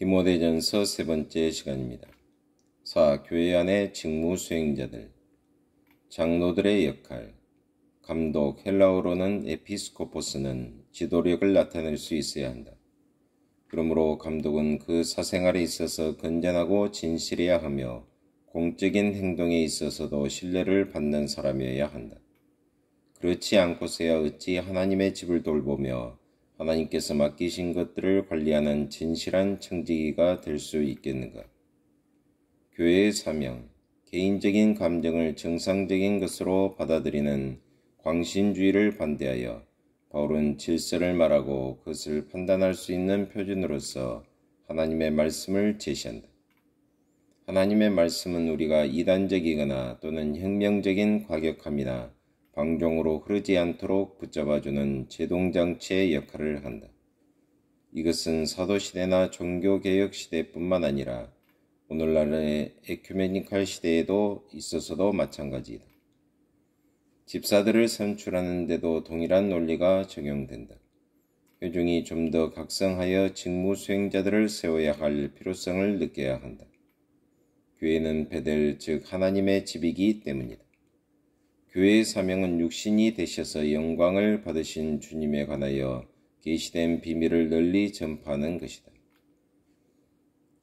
디모데전서 세 번째 시간입니다. 교회 안의 직무 수행자들, 장로들의 역할, 감독, 헬라어로는 에피스코포스는 지도력을 나타낼 수 있어야 한다. 그러므로 감독은 그 사생활에 있어서 건전하고 진실해야 하며 공적인 행동에 있어서도 신뢰를 받는 사람이어야 한다. 그렇지 않고서야 어찌 하나님의 집을 돌보며 하나님께서 맡기신 것들을 관리하는 진실한 청지기가 될 수 있겠는가? 교회의 사명, 개인적인 감정을 정상적인 것으로 받아들이는 광신주의를 반대하여 바울은 질서를 말하고 그것을 판단할 수 있는 표준으로서 하나님의 말씀을 제시한다. 하나님의 말씀은 우리가 이단적이거나 또는 혁명적인 과격함이나 방종으로 흐르지 않도록 붙잡아주는 제동장치의 역할을 한다. 이것은 사도시대나 종교개혁 시대뿐만 아니라 오늘날의 에큐메니칼 시대에도 있어서도 마찬가지이다. 집사들을 선출하는 데도 동일한 논리가 적용된다. 회중이 좀 더 각성하여 직무 수행자들을 세워야 할 필요성을 느껴야 한다. 교회는 베델, 즉 하나님의 집이기 때문이다. 교회의 사명은 육신이 되셔서 영광을 받으신 주님에 관하여 계시된 비밀을 널리 전파하는 것이다.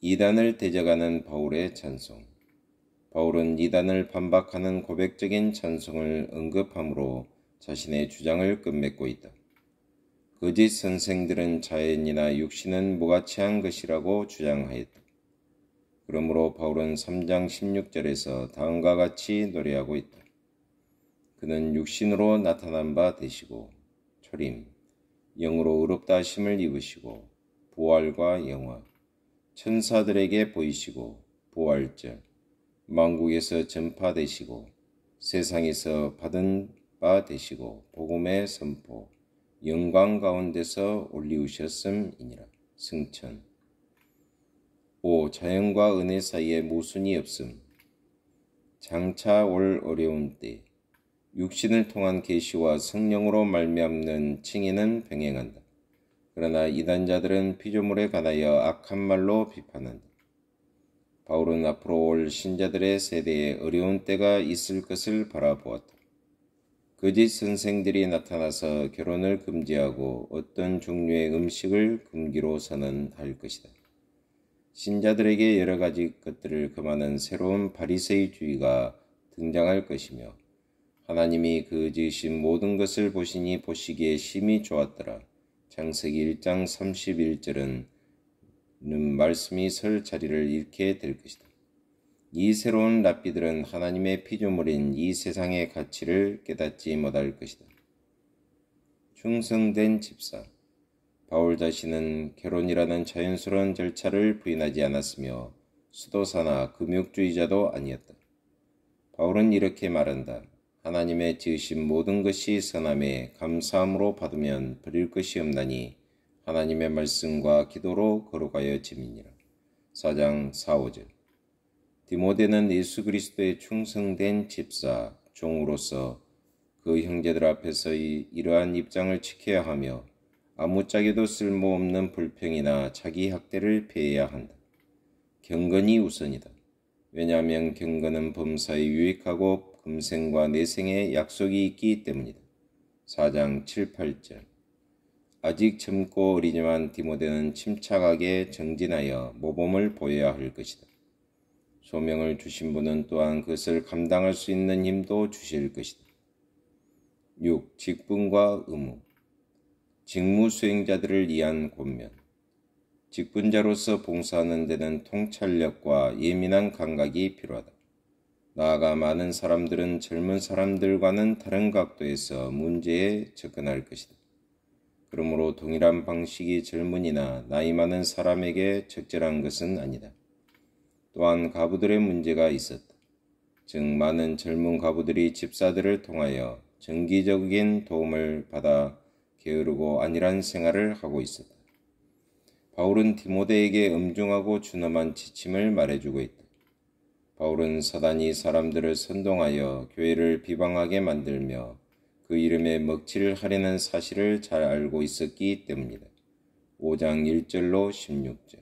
이단을 대적하는 바울의 찬송. 바울은 이단을 반박하는 고백적인 찬송을 언급함으로 자신의 주장을 끝맺고 있다. 거짓 선생들은 자연이나 육신은 무가치한 것이라고 주장하였다. 그러므로 바울은 3장 16절에서 다음과 같이 노래하고 있다. 그는 육신으로 나타난 바 되시고 초림, 영으로 의롭다 하심을 입으시고 부활과 영화, 천사들에게 보이시고 부활절, 만국에서 전파되시고 세상에서 받은 바 되시고 복음의 선포, 영광 가운데서 올리우셨음이니라. 승천. 자연과 은혜 사이에 모순이 없음. 장차 올 어려운 때 육신을 통한 계시와 성령으로 말미암는 칭의는 병행한다. 그러나 이단자들은 피조물에 관하여 악한 말로 비판한다. 바울은 앞으로 올 신자들의 세대에 어려운 때가 있을 것을 바라보았다. 거짓 선생들이 나타나서 결혼을 금지하고 어떤 종류의 음식을 금기로 선언할 것이다. 신자들에게 여러 가지 것들을 금하는 새로운 바리새이주의가 등장할 것이며 하나님이 그 지으신 모든 것을 보시니 보시기에 심히 좋았더라. 창세기 1장 31절은 말씀이 설 자리를 잃게 될 것이다. 이 새로운 랍비들은 하나님의 피조물인 이 세상의 가치를 깨닫지 못할 것이다. 충성된 집사. 바울 자신은 결혼이라는 자연스러운 절차를 부인하지 않았으며 수도사나 금욕주의자도 아니었다. 바울은 이렇게 말한다. 하나님의 지으신 모든 것이 선함에 감사함으로 받으면 버릴 것이 없나니 하나님의 말씀과 기도로 거룩하여 지미니라. 4장 4, 5절. 디모데는 예수 그리스도의 충성된 집사, 종으로서 그 형제들 앞에서 이러한 입장을 지켜야 하며 아무짝에도 쓸모없는 불평이나 자기 학대를 피해야 한다. 경건이 우선이다. 왜냐하면 경건은 범사에 유익하고 금생과 내생에 약속이 있기 때문이다. 4장 7, 8절. 아직 젊고 어리지만 디모데는 침착하게 정진하여 모범을 보여야 할 것이다. 소명을 주신 분은 또한 그것을 감당할 수 있는 힘도 주실 것이다. 6. 직분과 의무. 직무 수행자들을 위한 권면. 직분자로서 봉사하는 데는 통찰력과 예민한 감각이 필요하다. 나아가 많은 사람들은 젊은 사람들과는 다른 각도에서 문제에 접근할 것이다. 그러므로 동일한 방식이 젊은이나 나이 많은 사람에게 적절한 것은 아니다. 또한 가부들의 문제가 있었다. 즉 많은 젊은 가부들이 집사들을 통하여 정기적인 도움을 받아 게으르고 안일한 생활을 하고 있었다. 바울은 디모데에게 엄중하고 준엄한 지침을 말해주고 있다. 바울은 사단이 사람들을 선동하여 교회를 비방하게 만들며 그 이름에 먹칠을 하려는 사실을 잘 알고 있었기 때문이다. 5장 1절로 16절.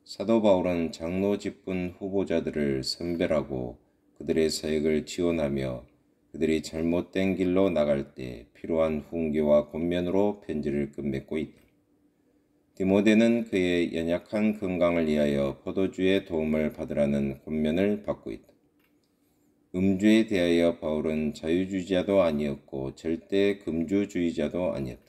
사도 바울은 장로 직분 후보자들을 선별하고 그들의 사역을 지원하며 그들이 잘못된 길로 나갈 때 필요한 훈계와 권면으로 편지를 끝맺고 있다. 디모데는 그의 연약한 건강을 위하여 포도주의 도움을 받으라는 권면을 받고 있다. 음주에 대하여 바울은 자유주의자도 아니었고 절대 금주주의자도 아니었다.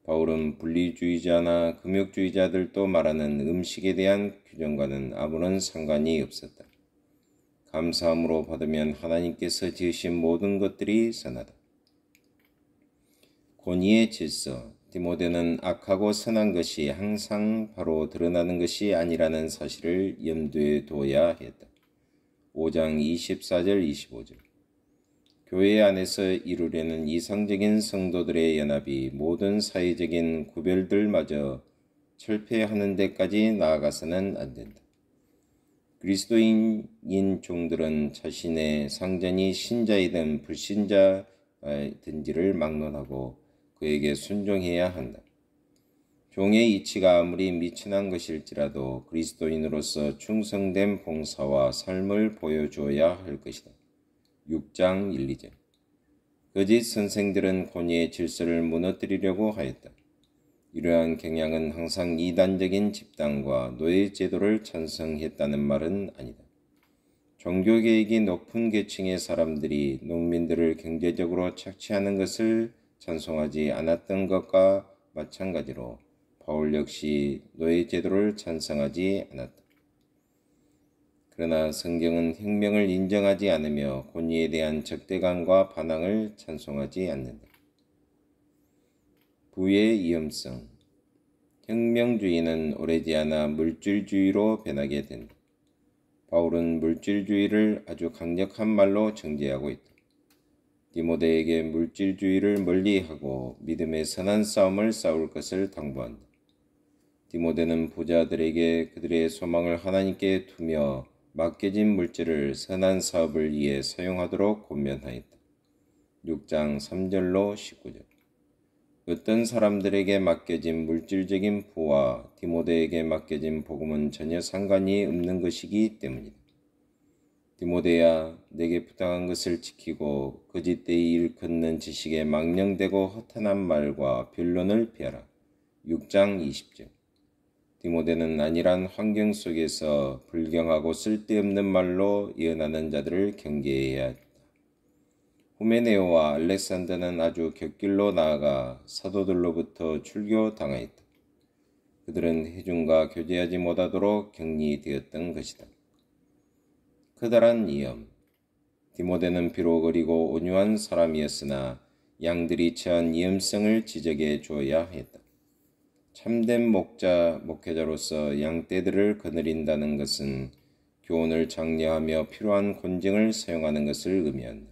바울은 분리주의자나 금욕주의자들도 말하는 음식에 대한 규정과는 아무런 상관이 없었다. 감사함으로 받으면 하나님께서 지으신 모든 것들이 선하다. 권위의 질서, 디모데는 악하고 선한 것이 항상 바로 드러나는 것이 아니라는 사실을 염두에 둬야 했다. 5장 24절 25절 교회 안에서 이루려는 이상적인 성도들의 연합이 모든 사회적인 구별들마저 철폐하는 데까지 나아가서는 안 된다. 그리스도인인 종들은 자신의 상전이 신자이든 불신자든지를 막론하고 그에게 순종해야 한다. 종의 이치가 아무리 미천한 것일지라도 그리스도인으로서 충성된 봉사와 삶을 보여주어야 할 것이다. 6장 1, 2절 거짓 선생들은 권위의 질서를 무너뜨리려고 하였다. 이러한 경향은 항상 이단적인 집단과 노예 제도를 찬성했다는 말은 아니다. 종교개혁이 높은 계층의 사람들이 농민들을 경제적으로 착취하는 것을 찬송하지 않았던 것과 마찬가지로 바울 역시 노예 제도를 찬성하지 않았다. 그러나 성경은 혁명을 인정하지 않으며 권위에 대한 적대감과 반항을 찬송하지 않는다. 부의 위험성. 혁명주의는 오래지 않아 물질주의로 변하게 된다. 바울은 물질주의를 아주 강력한 말로 정죄하고 있다. 디모데에게 물질주의를 멀리하고 믿음의 선한 싸움을 싸울 것을 당부한다. 디모데는 부자들에게 그들의 소망을 하나님께 두며 맡겨진 물질을 선한 사업을 위해 사용하도록 권면하였다. 6장 3절로 19절 어떤 사람들에게 맡겨진 물질적인 부와 디모데에게 맡겨진 복음은 전혀 상관이 없는 것이기 때문이다. 디모데야, 내게 부탁한 것을 지키고 거짓되이 일컫는 지식에 망령되고 허탄한 말과 변론을 피하라. 6장 20절 디모데는 안일한 환경 속에서 불경하고 쓸데없는 말로 예언하는 자들을 경계해야 했다. 후메네오와 알렉산더는 아주 곁길로 나아가 사도들로부터 출교당하였다. 그들은 회중과 교제하지 못하도록 격리되었던 것이다. 커다란 위험. 디모데는 비록 어리고 온유한 사람이었으나 양들이 처한 위험성을 지적해 주어야 했다. 참된 목회자로서 양떼들을 거느린다는 것은 교훈을 장려하며 필요한 권징을 사용하는 것을 의미한다.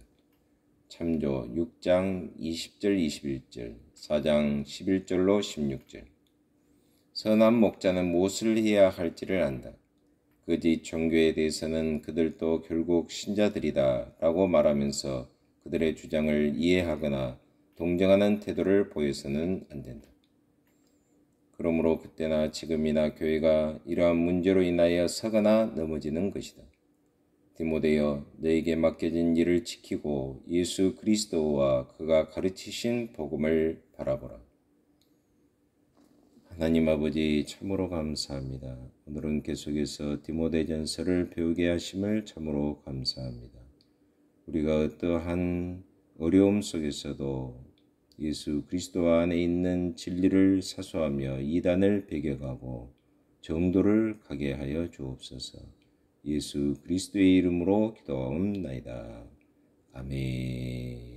참조 6장 20절 21절, 4장 11절로 16절 선한 목자는 무엇을 해야 할지를 안다. 거짓 종교에 대해서는 그들도 결국 신자들이다 라고 말하면서 그들의 주장을 이해하거나 동정하는 태도를 보여서는 안 된다. 그러므로 그때나 지금이나 교회가 이러한 문제로 인하여 서거나 넘어지는 것이다. 디모데여, 너에게 맡겨진 일을 지키고 예수 그리스도와 그가 가르치신 복음을 바라보라. 하나님 아버지, 참으로 감사합니다. 오늘은 계속해서 디모데전서를 배우게 하심을 참으로 감사합니다. 우리가 어떠한 어려움 속에서도 예수 그리스도 안에 있는 진리를 사수하며 이단을 배격하고 정도를 가게 하여 주옵소서. 예수 그리스도의 이름으로 기도하옵나이다. 아멘.